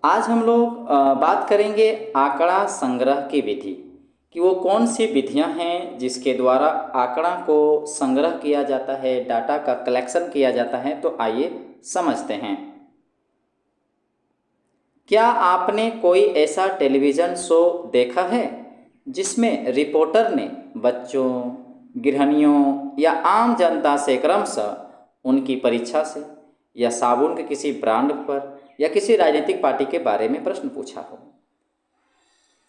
आज हम लोग बात करेंगे आंकड़ा संग्रह की विधि कि वो कौन सी विधियां हैं जिसके द्वारा आंकड़ा को संग्रह किया जाता है, डाटा का कलेक्शन किया जाता है। तो आइए समझते हैं। क्या आपने कोई ऐसा टेलीविज़न शो देखा है जिसमें रिपोर्टर ने बच्चों, गृहिणियों या आम जनता से क्रमशः उनकी परीक्षा से या साबुन के किसी ब्रांड पर या किसी राजनीतिक पार्टी के बारे में प्रश्न पूछा हो?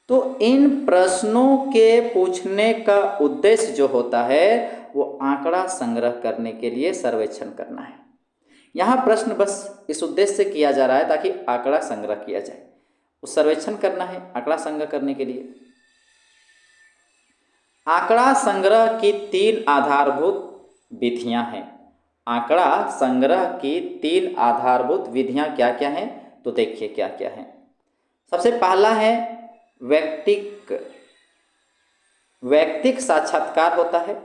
तो इन प्रश्नों के पूछने का उद्देश्य जो होता है वो आंकड़ा संग्रह करने के लिए सर्वेक्षण करना है। यहाँ प्रश्न बस इस उद्देश्य से किया जा रहा है ताकि आंकड़ा संग्रह किया जाए। उस सर्वेक्षण करना है आंकड़ा संग्रह करने के लिए। आंकड़ा संग्रह की 3 आधारभूत विधियां हैं। आंकड़ा संग्रह की 3 आधारभूत विधियां क्या क्या हैं? तो देखिए क्या क्या है। सबसे पहला है वैयक्तिक साक्षात्कार होता है।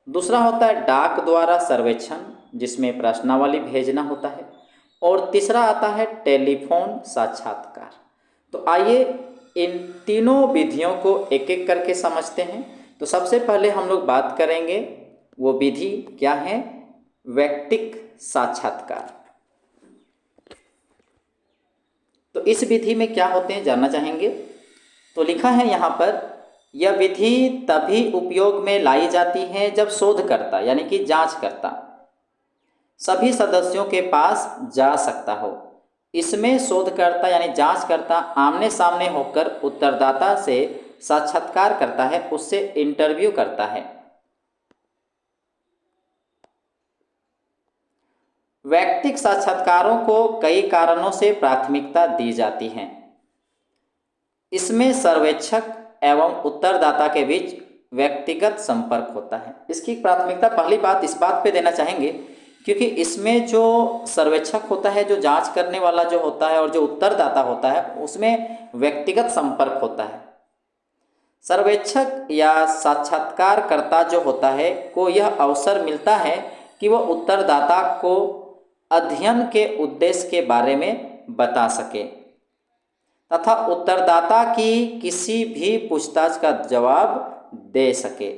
दूसरा होता है डाक द्वारा सर्वेक्षण जिसमें प्रश्नावली भेजना होता है। और तीसरा आता है टेलीफोन साक्षात्कार। तो आइए इन तीनों विधियों को एक एक करके समझते हैं। तो सबसे पहले हम लोग बात करेंगे वो विधि क्या है, वैयक्तिक साक्षात्कार। तो इस विधि में क्या होते हैं जानना चाहेंगे। तो लिखा है यहाँ पर, यह विधि तभी उपयोग में लाई जाती है जब शोधकर्ता यानी कि जांचकर्ता सभी सदस्यों के पास जा सकता हो। इसमें शोधकर्ता यानी जांचकर्ता आमने सामने होकर उत्तरदाता से साक्षात्कार करता है, उससे इंटरव्यू करता है। वैयक्तिक साक्षात्कारों को कई कारणों से प्राथमिकता दी जाती है। इसमें सर्वेक्षक एवं उत्तरदाता के बीच व्यक्तिगत संपर्क होता है। इसकी प्राथमिकता पहली बात इस बात पे देना चाहेंगे क्योंकि इसमें जो सर्वेक्षक होता है, जो जांच करने वाला जो होता है और जो उत्तरदाता होता है, उसमें व्यक्तिगत संपर्क होता है। सर्वेक्षक या साक्षात्कारकर्ता जो होता है को यह अवसर मिलता है कि वह उत्तरदाता को अध्ययन के उद्देश्य के बारे में बता सके तथा उत्तरदाता की किसी भी पूछताछ का जवाब दे सके।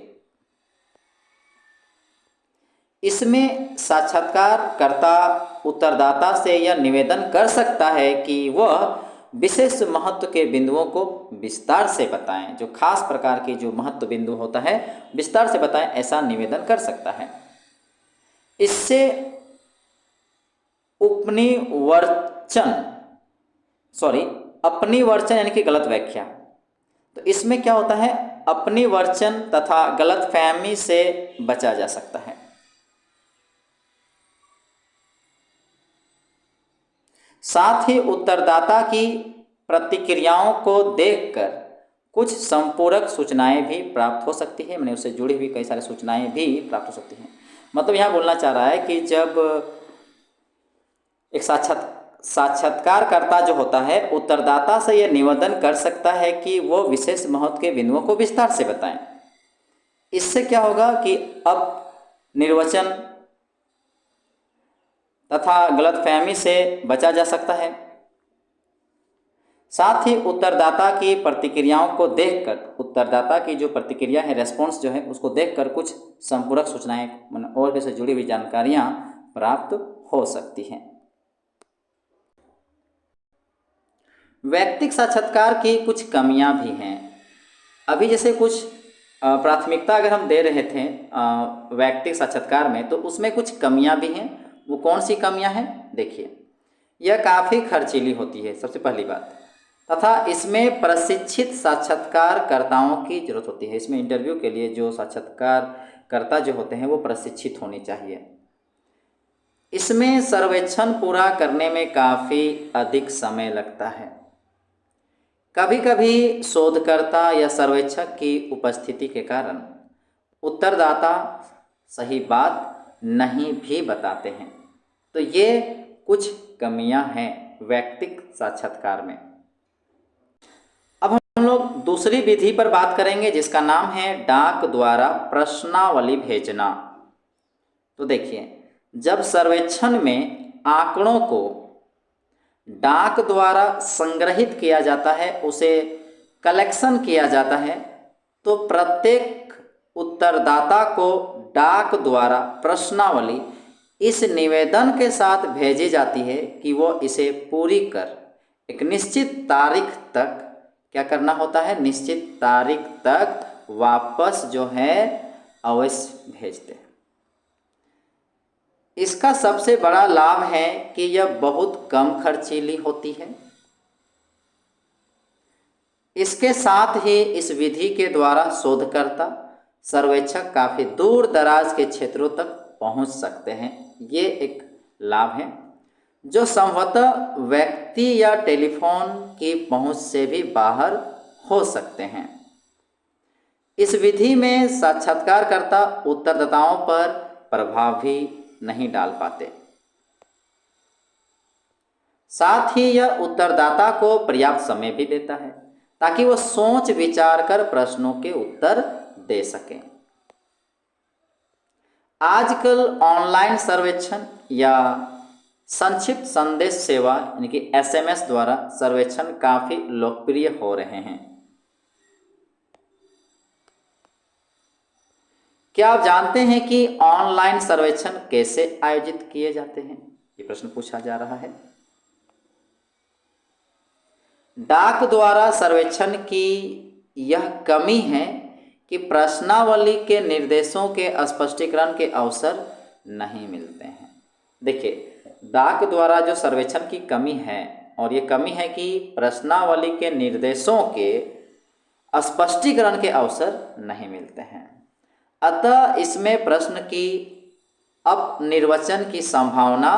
इसमें साक्षात्कारकर्ता उत्तरदाता से यह निवेदन कर सकता है कि वह विशेष महत्व के बिंदुओं को विस्तार से बताएं, जो खास प्रकार के जो महत्व बिंदु होता है विस्तार से बताएं, ऐसा निवेदन कर सकता है। इससे अपनी वर्चन यानी कि गलत व्याख्या। तो इसमें क्या होता है, अपनी वर्चन तथा गलतफहमी से बचा जा सकता है। साथ ही उत्तरदाता की प्रतिक्रियाओं को देखकर कुछ संपूरक सूचनाएं भी प्राप्त हो सकती है। मैंने उससे जुड़ी हुई कई सारी सूचनाएं भी प्राप्त हो सकती हैं। मतलब यहाँ बोलना चाह रहा है कि जब एक साक्षात्कारकर्ता जो होता है उत्तरदाता से यह निवेदन कर सकता है कि वो विशेष महत्व के बिंदुओं को विस्तार से बताएं। इससे क्या होगा कि अब निर्वचन तथा गलतफहमी से बचा जा सकता है। साथ ही उत्तरदाता की प्रतिक्रियाओं को देखकर, उत्तरदाता की जो प्रतिक्रिया है, रेस्पॉन्स जो है, उसको देखकर कुछ संपूरक सूचनाएं और भी से जुड़ी हुई जानकारियां प्राप्त हो सकती हैं। वैयक्तिक साक्षात्कार की कुछ कमियां भी हैं। अभी जैसे कुछ प्राथमिकता अगर हम दे रहे थे वैयक्तिक साक्षात्कार में, तो उसमें कुछ कमियां भी हैं। वो कौन सी कमियां हैं देखिए। यह काफ़ी खर्चीली होती है सबसे पहली बात, तथा इसमें प्रशिक्षित साक्षात्कारकर्ताओं की जरूरत होती है। इसमें इंटरव्यू के लिए जो साक्षात्कारकर्ता जो होते हैं वो प्रशिक्षित होने चाहिए। इसमें सर्वेक्षण पूरा करने में काफ़ी अधिक समय लगता है। कभी कभी शोधकर्ता या सर्वेक्षक की उपस्थिति के कारण उत्तरदाता सही बात नहीं भी बताते हैं। तो ये कुछ कमियां हैं वैयक्तिक साक्षात्कार में। अब हम लोग दूसरी विधि पर बात करेंगे जिसका नाम है डाक द्वारा प्रश्नावली भेजना। तो देखिए, जब सर्वेक्षण में आंकड़ों को डाक द्वारा संग्रहित किया जाता है, उसे कलेक्शन किया जाता है, तो प्रत्येक उत्तरदाता को डाक द्वारा प्रश्नावली इस निवेदन के साथ भेजी जाती है कि वो इसे पूरी कर एक निश्चित तारीख तक क्या करना होता है, निश्चित तारीख तक वापस जो है अवश्य भेज दे। इसका सबसे बड़ा लाभ है कि यह बहुत कम खर्चीली होती है। इसके साथ ही इस विधि के द्वारा शोधकर्ता सर्वेक्षक काफ़ी दूर दराज के क्षेत्रों तक पहुंच सकते हैं। ये एक लाभ है जो संभवतः व्यक्ति या टेलीफोन की पहुंच से भी बाहर हो सकते हैं। इस विधि में साक्षात्कारकर्ता उत्तरदाताओं पर प्रभाव भी नहीं डाल पाते। साथ ही यह उत्तरदाता को पर्याप्त समय भी देता है ताकि वो सोच विचार कर प्रश्नों के उत्तर दे सकें। आजकल ऑनलाइन सर्वेक्षण या संक्षिप्त संदेश सेवा यानी कि SMS द्वारा सर्वेक्षण काफ़ी लोकप्रिय हो रहे हैं। क्या आप जानते हैं कि ऑनलाइन सर्वेक्षण कैसे आयोजित किए जाते हैं? ये प्रश्न पूछा जा रहा है। डाक द्वारा सर्वेक्षण की यह कमी है कि प्रश्नावली के निर्देशों के स्पष्टीकरण के अवसर नहीं मिलते हैं। देखिए, डाक द्वारा जो सर्वेक्षण की कमी है, और ये कमी है कि प्रश्नावली के निर्देशों के स्पष्टीकरण के अवसर नहीं मिलते हैं। अतः इसमें प्रश्न की अपनिर्वचन की संभावना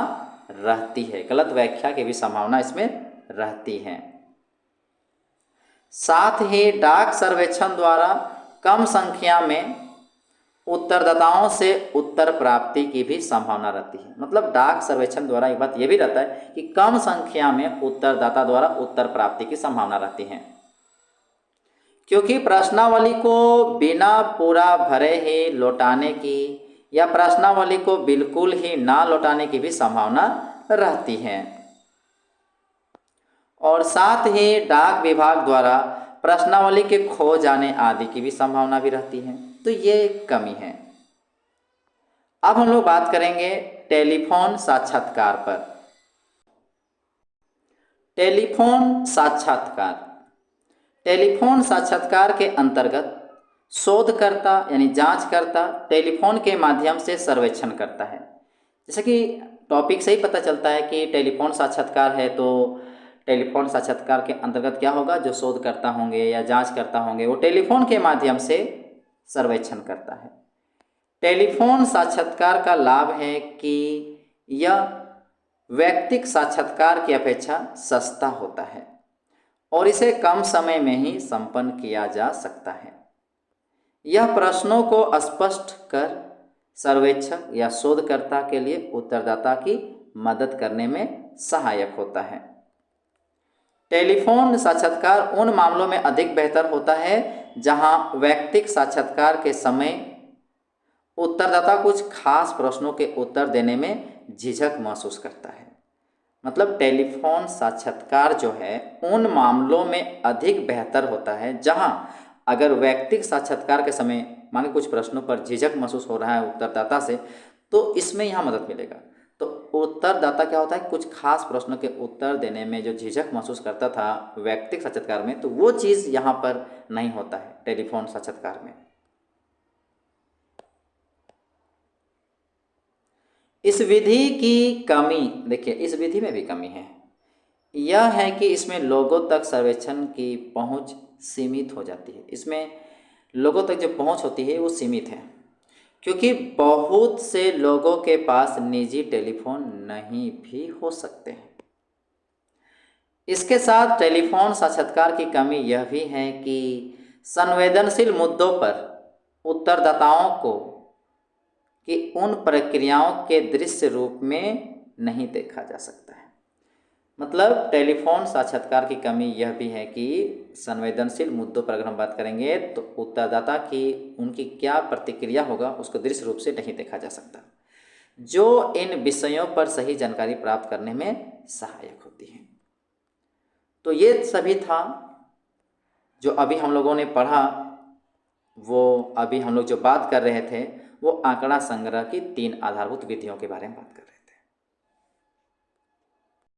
रहती है, गलत व्याख्या की भी संभावना इसमें रहती है। साथ ही डाक सर्वेक्षण द्वारा कम संख्या में उत्तरदाताओं से उत्तर प्राप्ति की भी संभावना रहती है। मतलब डाक सर्वेक्षण द्वारा एक बात यह भी रहता है कि कम संख्या में उत्तरदाता द्वारा उत्तर प्राप्ति की संभावना रहती है, क्योंकि प्रश्नावली को बिना पूरा भरे ही लौटाने की या प्रश्नावली को बिल्कुल ही ना लौटाने की भी संभावना रहती है। और साथ ही डाक विभाग द्वारा प्रश्नावली के खो जाने आदि की भी संभावना भी रहती है। तो ये एक कमी है। अब हम लोग बात करेंगे टेलीफोन साक्षात्कार पर। टेलीफोन साक्षात्कार, टेलीफोन साक्षात्कार के अंतर्गत शोधकर्ता यानी जांचकर्ता टेलीफोन के माध्यम से सर्वेक्षण करता है। जैसे कि टॉपिक से ही पता चलता है कि टेलीफोन साक्षात्कार है, तो टेलीफोन साक्षात्कार के अंतर्गत क्या होगा, जो शोधकर्ता होंगे या जांचकर्ता होंगे वो टेलीफोन के माध्यम से सर्वेक्षण करता है। टेलीफोन साक्षात्कार का लाभ है कि यह व्यक्तिगत साक्षात्कार की अपेक्षा सस्ता होता है और इसे कम समय में ही संपन्न किया जा सकता है। यह प्रश्नों को स्पष्ट कर सर्वेक्षक या शोधकर्ता के लिए उत्तरदाता की मदद करने में सहायक होता है। टेलीफोन साक्षात्कार उन मामलों में अधिक बेहतर होता है जहां व्यक्तिगत साक्षात्कार के समय उत्तरदाता कुछ खास प्रश्नों के उत्तर देने में झिझक महसूस करता है। मतलब टेलीफोन साक्षात्कार जो है उन मामलों में अधिक बेहतर होता है जहां अगर व्यक्तिगत साक्षात्कार के समय माने कुछ प्रश्नों पर झिझक महसूस हो रहा है उत्तरदाता से, तो इसमें यहाँ मदद मिलेगा। तो उत्तरदाता क्या होता है, कुछ खास प्रश्नों के उत्तर देने में जो झिझक महसूस करता था व्यक्तिगत साक्षात्कार में, तो वो चीज़ यहाँ पर नहीं होता है टेलीफोन साक्षात्कार में। इस विधि की कमी, देखिए इस विधि में भी कमी है, यह है कि इसमें लोगों तक सर्वेक्षण की पहुंच सीमित हो जाती है। इसमें लोगों तक जो पहुंच होती है वो सीमित है, क्योंकि बहुत से लोगों के पास निजी टेलीफोन नहीं भी हो सकते हैं। इसके साथ टेलीफोन साक्षात्कार की कमी यह भी है कि संवेदनशील मुद्दों पर उत्तरदाताओं को कि उन प्रक्रियाओं के दृश्य रूप में नहीं देखा जा सकता है। मतलब टेलीफोन साक्षात्कार की कमी यह भी है कि संवेदनशील मुद्दों पर अगर हम बात करेंगे तो उत्तरदाता की उनकी क्या प्रतिक्रिया होगा उसको दृश्य रूप से नहीं देखा जा सकता, जो इन विषयों पर सही जानकारी प्राप्त करने में सहायक होती है। तो ये सभी था जो अभी हम लोगों ने पढ़ा। वो अभी हम लोग जो बात कर रहे थे वो आंकड़ा संग्रह की 3 आधारभूत विधियों के बारे में बात कर रहे थे।